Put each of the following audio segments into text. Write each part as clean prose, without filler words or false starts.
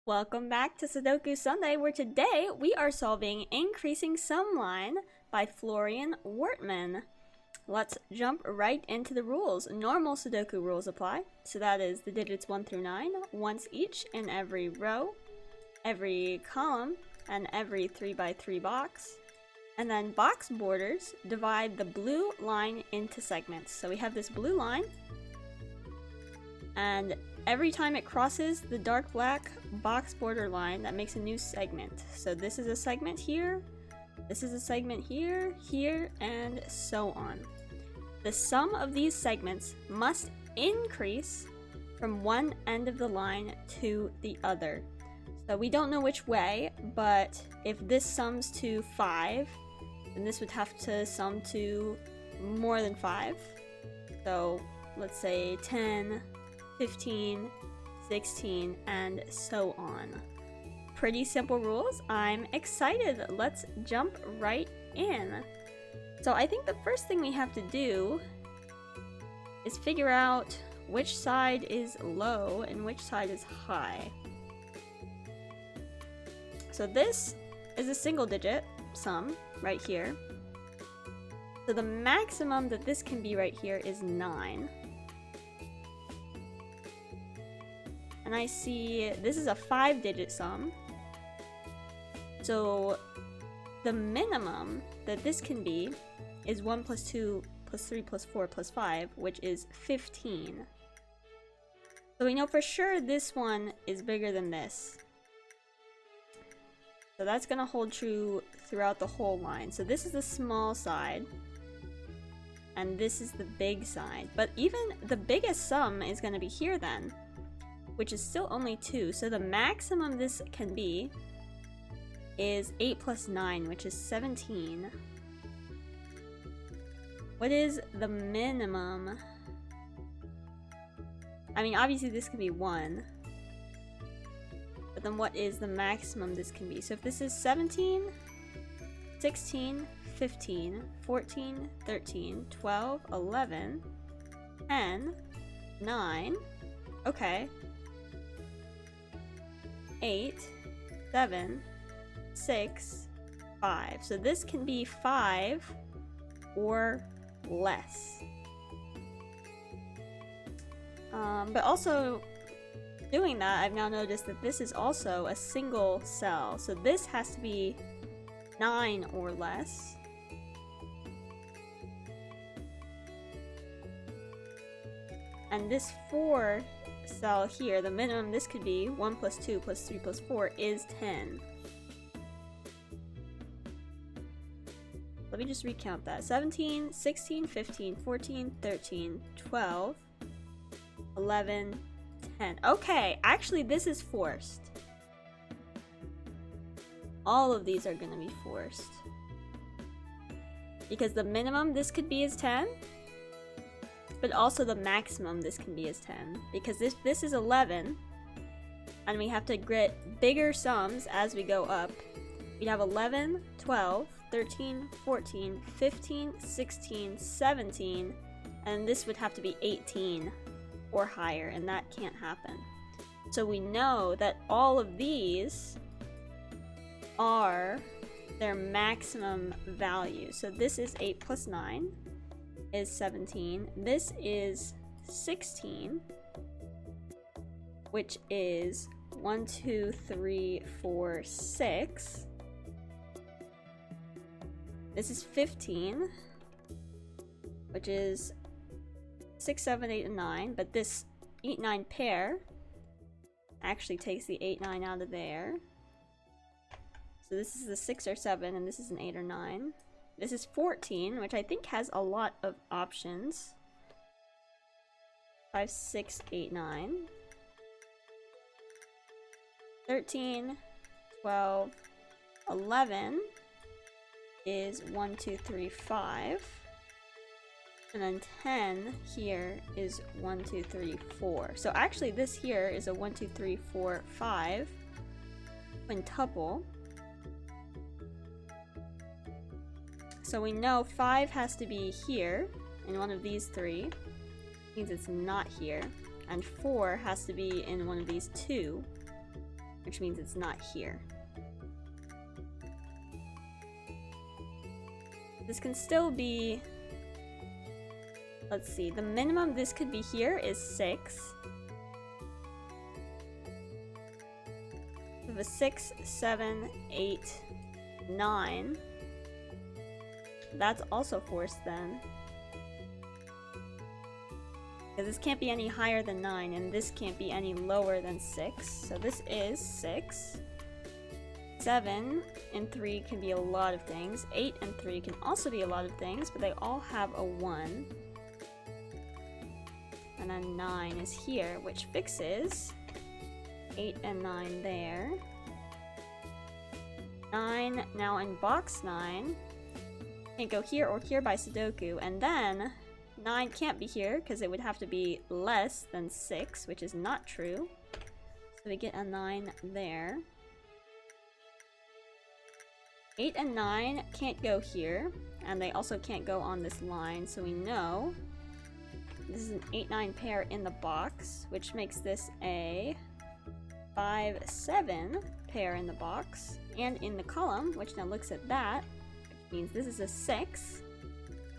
Welcome back to Sudoku Sunday, where today we are solving Increasing Sum Line by Florian Wortman. Let's jump right into the rules. Normal Sudoku rules apply, so that is the digits 1 through 9, once each in every row, every column, and every 3x3 box. And then box borders divide the blue line into segments. So we have this blue line, and every time it crosses the dark black box border line, that makes a new segment. So this is a segment here, this is a segment here, here, and so on. The sum of these segments must increase from one end of the line to the other. So we don't know which way, but if this sums to 5, then this would have to sum to more than 5. So let's say 10, 15, 16, and so on. Pretty simple rules. I'm excited. Let's jump right in. So I think the first thing we have to do is figure out which side is low and which side is high. So this is a single digit sum right here. So the maximum that this can be right here is 9. And I see this is a 5-digit sum. So the minimum that this can be is 1 plus 2 plus 3 plus 4 plus 5, which is 15. So we know for sure this one is bigger than this. So that's going to hold true throughout the whole line. So this is the small side, and this is the big side. But even the biggest sum is going to be here then, which is still only 2. So the maximum this can be is 8 plus 9, which is 17. What is the minimum? I mean, obviously this can be 1. But then what is the maximum this can be? So if this is 17, 16, 15, 14, 13, 12, 11, 10, 9, okay. 8, 7, 6, 5. So this can be 5 or less. But also, doing that, I've now noticed that this is also a single cell. So this has to be 9 or less. And this 4 cell here, the minimum this could be 1 plus 2 plus 3 plus 4 is 10. Let me just recount that. 17, 16, 15, 14, 13, 12, 11, 10. Okay, actually this is forced. All of these are going to be forced. Because the minimum this could be is 10. But also the maximum this can be is 10. Because this is 11. And we have to get bigger sums as we go up. We'd have 11, 12, 13, 14, 15, 16, 17. And this would have to be 18 or higher. And that can't happen. So we know that all of these are their maximum value. So this is 8 plus 9. Is 17. This is 16, which is 1, 2, 3, 4, 6. This is 15, which is 6, 7, 8, and 9. But this 8, 9 pair actually takes the 8, 9 out of there. So this is the 6 or 7, and this is an 8 or 9. This is 14, which I think has a lot of options. 5, 6, 8, 9. 13, 12, 11 is 1, 2, 3, 5. And then 10 here is 1, 2, 3, 4. So actually this here is a 1, 2, 3, 4, 5 quintuple. So we know 5 has to be here in one of these 3. Means it's not here. And 4 has to be in one of these 2. which means it's not here. This can still be, let's see, the minimum this could be here is 6. We have a 6, 7, 8, 9. That's also forced then. Because this can't be any higher than 9, and this can't be any lower than 6. So this is 6. 7 and 3 can be a lot of things. 8 and 3 can also be a lot of things, but they all have a 1. And then 9 is here, which fixes 8 and 9 there. 9 now in box 9. Can't go here or here by Sudoku, and then 9 can't be here because it would have to be less than 6, which is not true. So we get a 9 there. 8 and 9 can't go here, and they also can't go on this line, so we know this is an 8-9 pair in the box, which makes this a 5-7 pair in the box, and in the column, which now looks at that, which means this is a 6.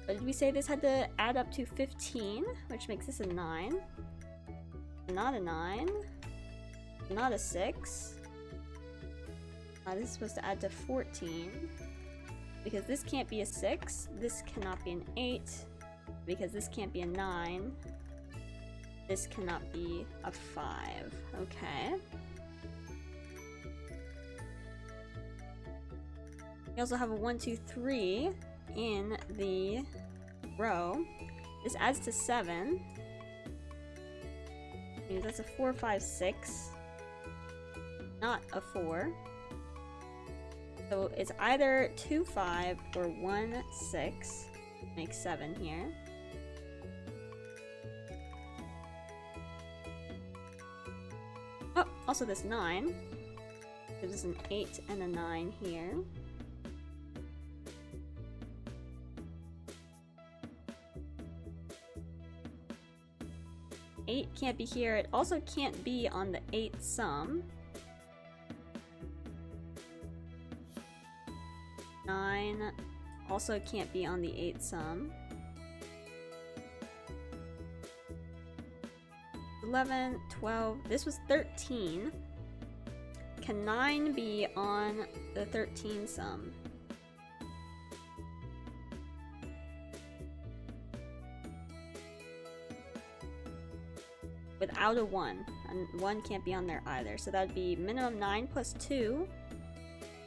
But did we say this had to add up to 15, which makes this a 9? Not a 9. Not a 6. This is supposed to add to 14. Because this can't be a 6. This cannot be an 8. Because this can't be a 9. This cannot be a 5. Okay. We also have a 1, 2, 3 in the row. This adds to 7. Means that's a 4, 5, 6. Not a 4. So it's either 2, 5 or 1, 6. Makes 7 here. Oh, also this 9. Gives us an 8 and a 9 here. Eight can't be here. It also can't be on the 8th sum. 9 also can't be on the 8th sum. 11, 12, this was 13. Can 9 be on the 13 sum? Without a 1, and 1 can't be on there either. So that would be minimum 9 plus 2,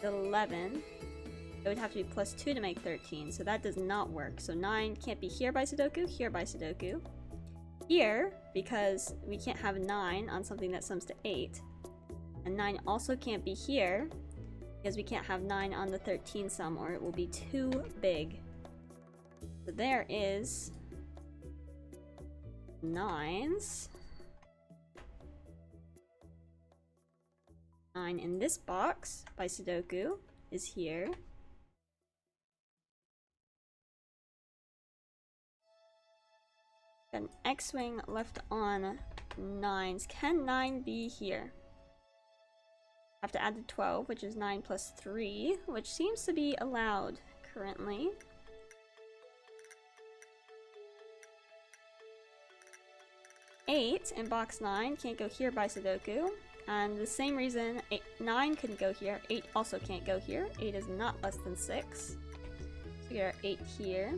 11. It would have to be plus 2 to make 13, so that does not work. So 9 can't be here by Sudoku, here by Sudoku. Here, because we can't have 9 on something that sums to 8. And 9 also can't be here, because we can't have 9 on the 13 sum, or it will be too big. So there is 9s. 9 in this box by Sudoku is here. Got an X-wing left on 9s. Can 9 be here? Have to add the 12, which is 9 plus 3, which seems to be allowed currently. Eight in box 9 can't go here by Sudoku. And the same reason 9 couldn't go here, 8 also can't go here. 8 is not less than 6. So we get our 8 here.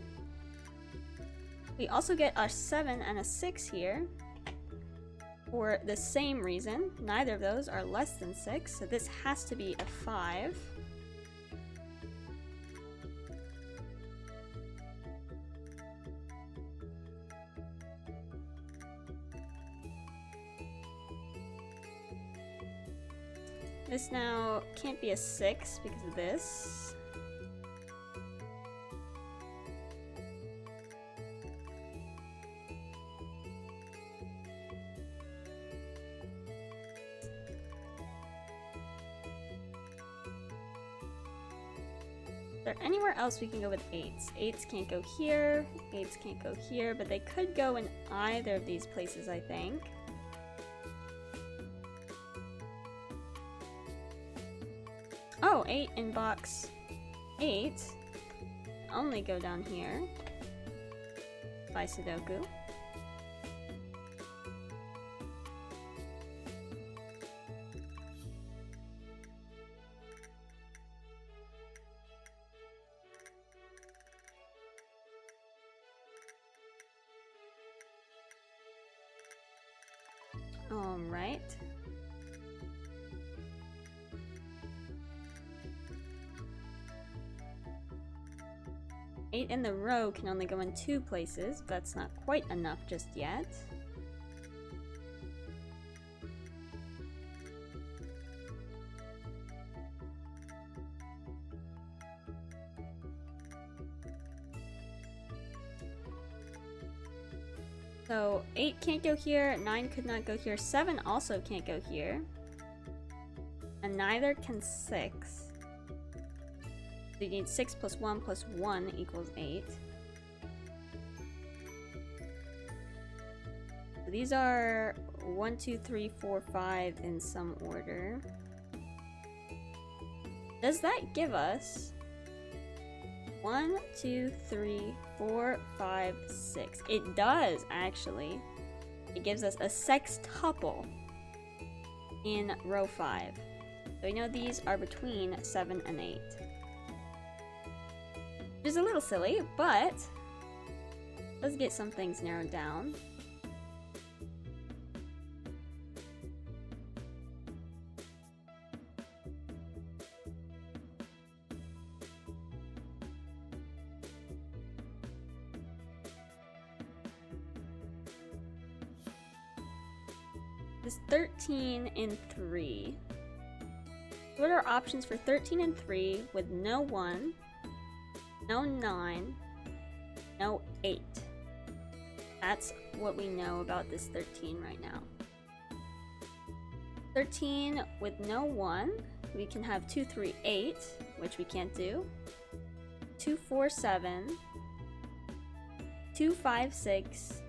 We also get a 7 and a 6 here. For the same reason, neither of those are less than 6, so this has to be a 5. This now can't be a 6 because of this. Is there anywhere else we can go with 8s? 8s can't go here, 8s can't go here, but they could go in either of these places, I think. Oh, 8 in box 8. Only go down here by Sudoku. All right. Eight in the row can only go in 2 places, but that's not quite enough just yet. So 8 can't go here, 9 could not go here, 7 also can't go here. And neither can 6. So you need 6 plus 1 plus 1 equals 8. So these are 1, 2, 3, 4, 5 in some order. Does that give us 1, 2, 3, 4, 5, 6? It does, actually. It gives us a sextuple in row 5. So we know these are between 7 and 8. Which is a little silly, but let's get some things narrowed down. This 13 and 3. What are options for 13 and 3 with no 1, no 9, no 8? That's what we know about this 13 right now. 13 with no 1, we can have 2, 3, 8, which we can't do. 2, 4, 7, 2, 5, 6,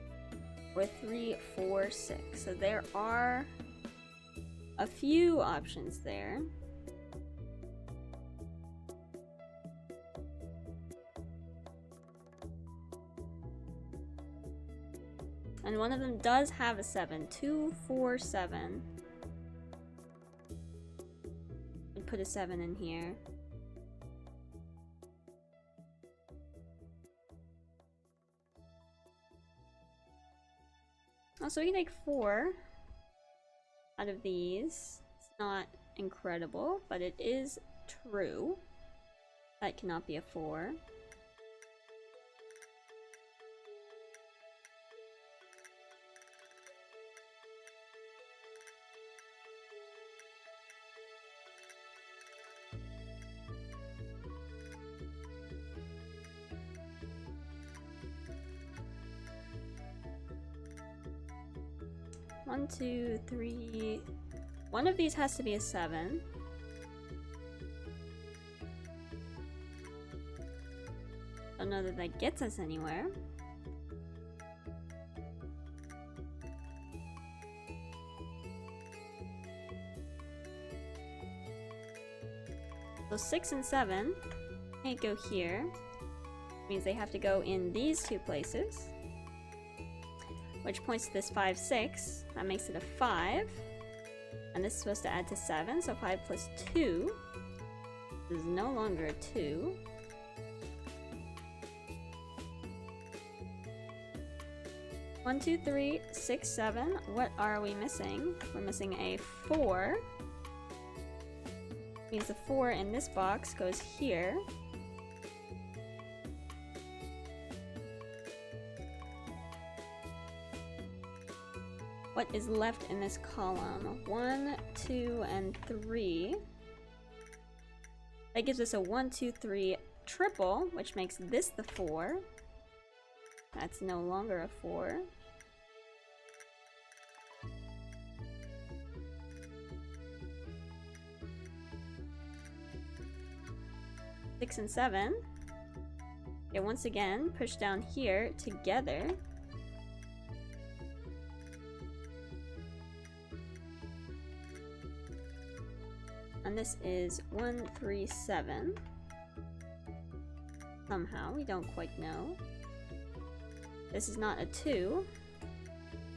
or 3, 4, 6. So there are a few options there. And one of them does have a 7. 2, 4, 7. And put a 7 in here. Also, we can take 4 out of these. It's not incredible, but it is true. That cannot be a 4. One, 2, 3. One of these has to be a 7. Don't know that that gets us anywhere. So 6 and 7 can't go here. Means they have to go in these 2 places. Which points to this 5, 6. That makes it a 5. And this is supposed to add to 7, so 5 plus 2 is no longer a 2. One, 2, 3, 6, 7. What are we missing? We're missing a 4. Means the 4 in this box goes here. What is left in this column? 1, 2, and 3. That gives us a 1, 2, 3 triple, which makes this the 4. That's no longer a 4. Six and 7. Okay, once again, push down here together. And this is 137. Somehow, we don't quite know. This is not a 2.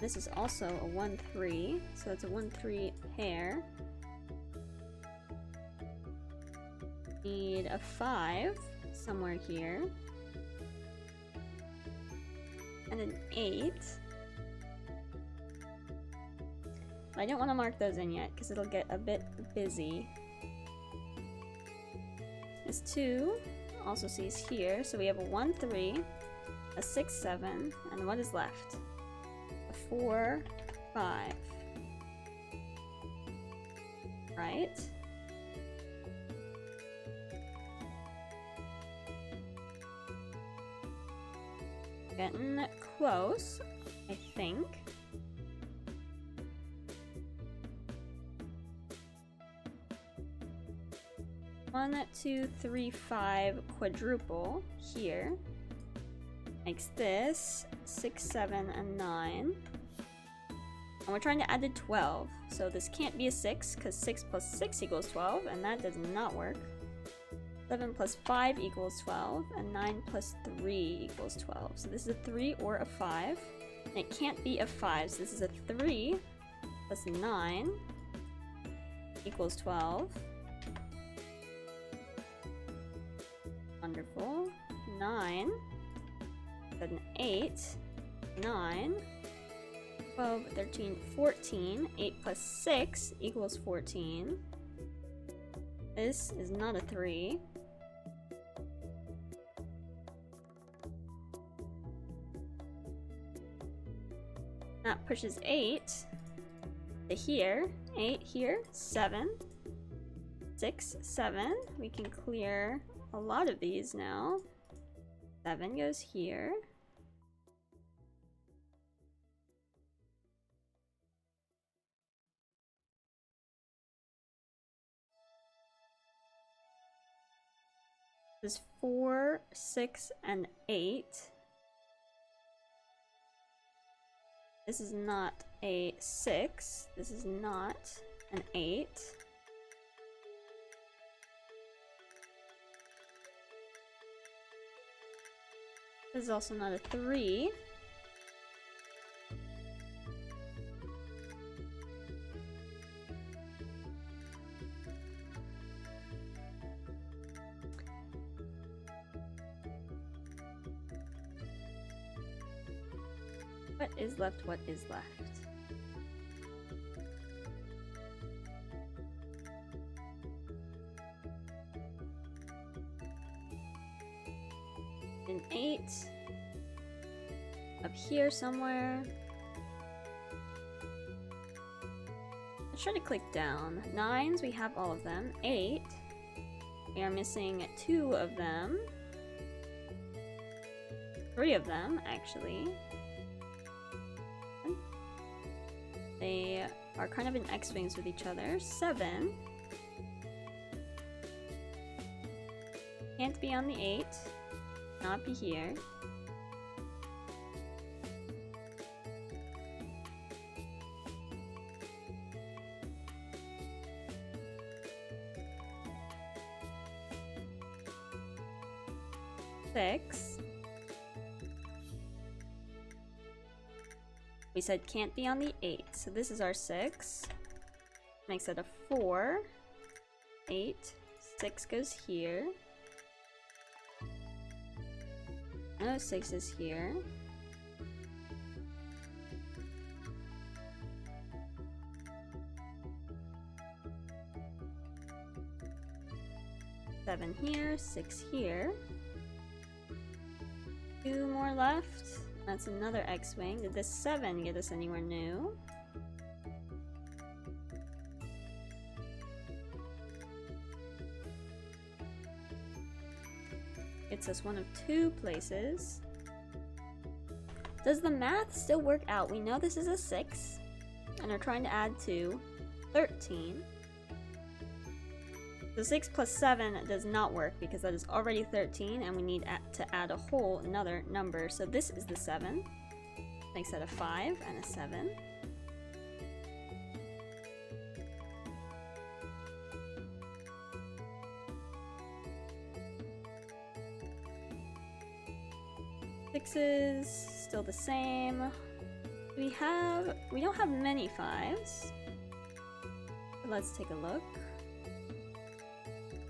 This is also a 1-3, so it's a 1-3 pair. Need a 5 somewhere here. And an 8. But I don't want to mark those in yet because it'll get a bit busy. This 2 also sees here, so we have a 1-3, a 6-7, and what is left? A 4-5. Right? Getting close, I think. One, 2, 3, 5 quadruple here makes this 6, 7, and 9. And we're trying to add the 12, so this can't be a 6 because 6 plus 6 equals 12, and that does not work. 7 plus 5 equals 12, and 9 plus 3 equals 12. So this is a 3 or a 5, and it can't be a 5, so this is a 3 plus 9 equals 12. Wonderful. 9, then 8, 9, 12, 13, 14. 8 plus 6 equals 14. This is not a 3. That pushes 8 to here. 8 here. 7. 6, 7. We can clear a lot of these now. 7 goes here. This is 4, 6, and 8. This is not a 6. This is not an 8. This is also not a 3. What is left? What is left? An 8 up here somewhere. Let's try to click down. 9s, we have all of them. 8, we are missing 2 of them. 3 of them, actually. They are kind of in X-wings with each other. 7 can't be on the 8. Not be here. Six. We said can't be on the 8, so this is our 6. Makes it a 4. 8. 6 goes here. No 6 is here. Seven here, 6 here. 2 more left. That's another X-wing. Did this 7 get us anywhere new? It's us one of 2 places. Does the math still work out? We know this is a 6, and we're trying to add to 13. So 6 plus 7 does not work because that is already 13, and we need to add a whole another number. So this is the 7. Makes that a 5 and a 7. 6s, still the same. We don't have many 5s. Let's take a look.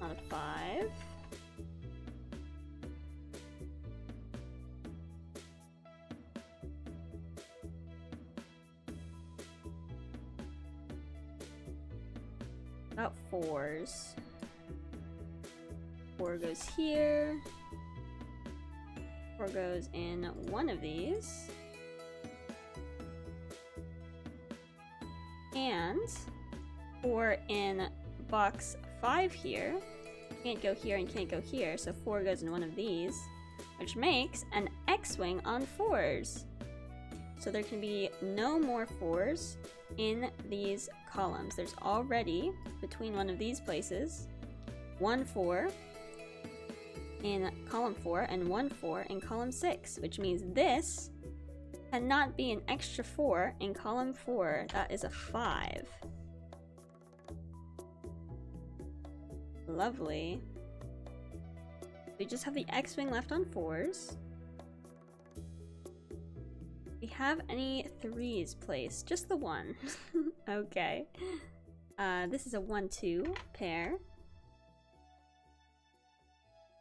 Not a 5. About 4s. 4 goes here. 4 goes in one of these. And 4 in box 5 here. Can't go here and can't go here, so 4 goes in one of these, which makes an X-wing on 4s. So there can be no more 4s in these columns. There's already, between one of these places, 1 4 in column 4 and 1 4 in column 6, which means this cannot be an extra 4 in column 4. That is a 5. Lovely. We just have the X-wing left on 4s. Do we have any 3s placed? Just the 1. Okay. This is a 1-2 pair.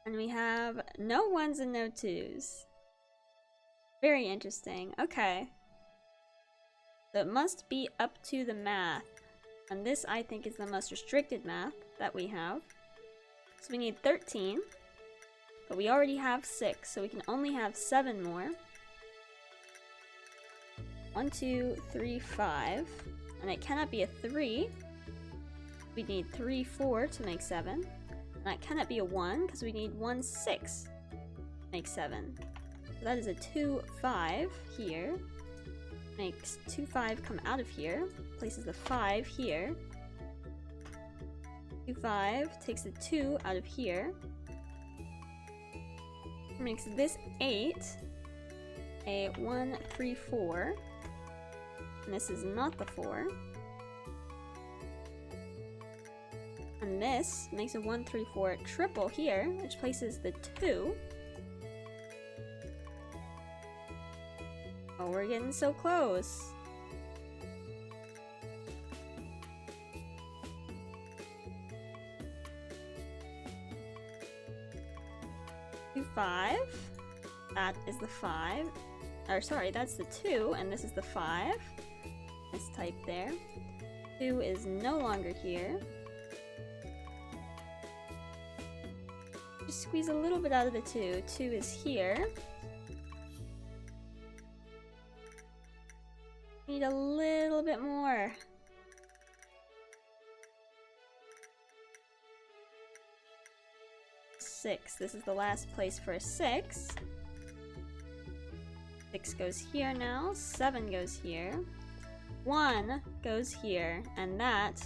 And we have no 1s and no 2s. Very interesting. Okay. So it must be up to the math. And this, I think, is the most restricted math that we have. So we need 13. But we already have 6, so we can only have 7 more. 1, 2, 3, 5. And it cannot be a 3. We need 3, 4 to make 7. And that cannot be a 1, because we need 1, 6 to make 7. So that is a 2, 5 here. Makes 2, 5 come out of here. Places the 5 here. 2, 5 takes the 2 out of here. Makes this 8 a 1, 3, 4. And this is not the 4. And this makes a 1, 3, 4 triple here, which places the 2. Oh, we're getting so close. Two, 5. That is the 5. Or sorry, that's the 2, and this is the 5. This type there. 2 is no longer here. Just squeeze a little bit out of the 2. 2 is here. Need a little bit more. Six. This is the last place for a 6. 6 goes here now. 7 goes here. 1 goes here, and that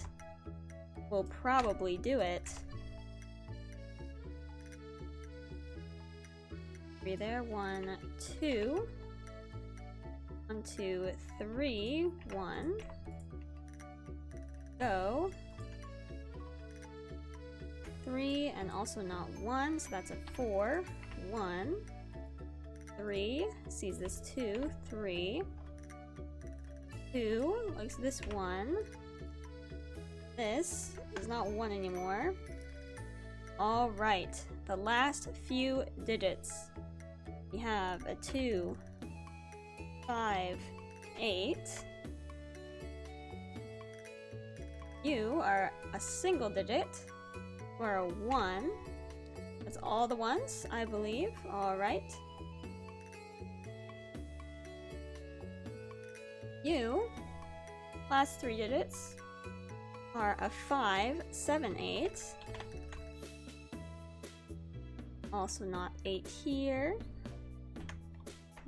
will probably do it. 3 there. 1, 2. 1, 2, 3, 1. Go. 3, and also not 1, so that's a 4. 1. 3. Sees this 2. 3. 2. Looks at this 1. This is not 1 anymore. Alright. The last few digits. We have a 2. 5, 8. You are a single digit, or a 1. That's all the ones, I believe. Alright. You, last 3 digits, are a 5, 7, 8. Also not 8 here.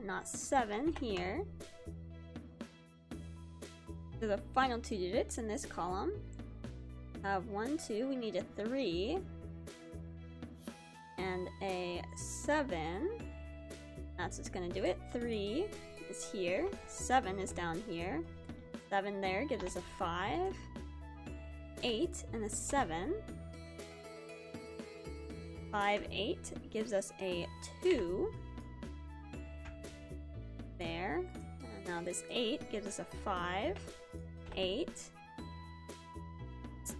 Not 7 here. So the final 2 digits in this column have 1, 2. We need a 3 and a 7. That's what's gonna do it. 3 is here. 7 is down here. 7 there gives us a 5. 8 and a 7. 5, 8 gives us a 2. this 8 gives us a 5, 8.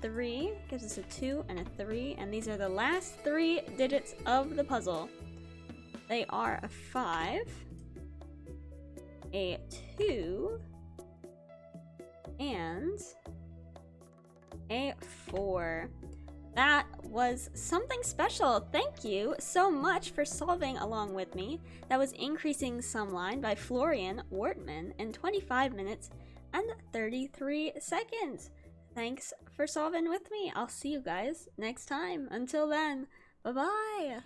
3 gives us a 2 and a 3, and these are the last 3 digits of the puzzle. They are a 5, a 2, and a 4. That was something special. Thank you so much for solving along with me. That was Increasing Sum Line by Florian Wortman in 25 minutes and 33 seconds. Thanks for solving with me. I'll see you guys next time. Until then, bye-bye.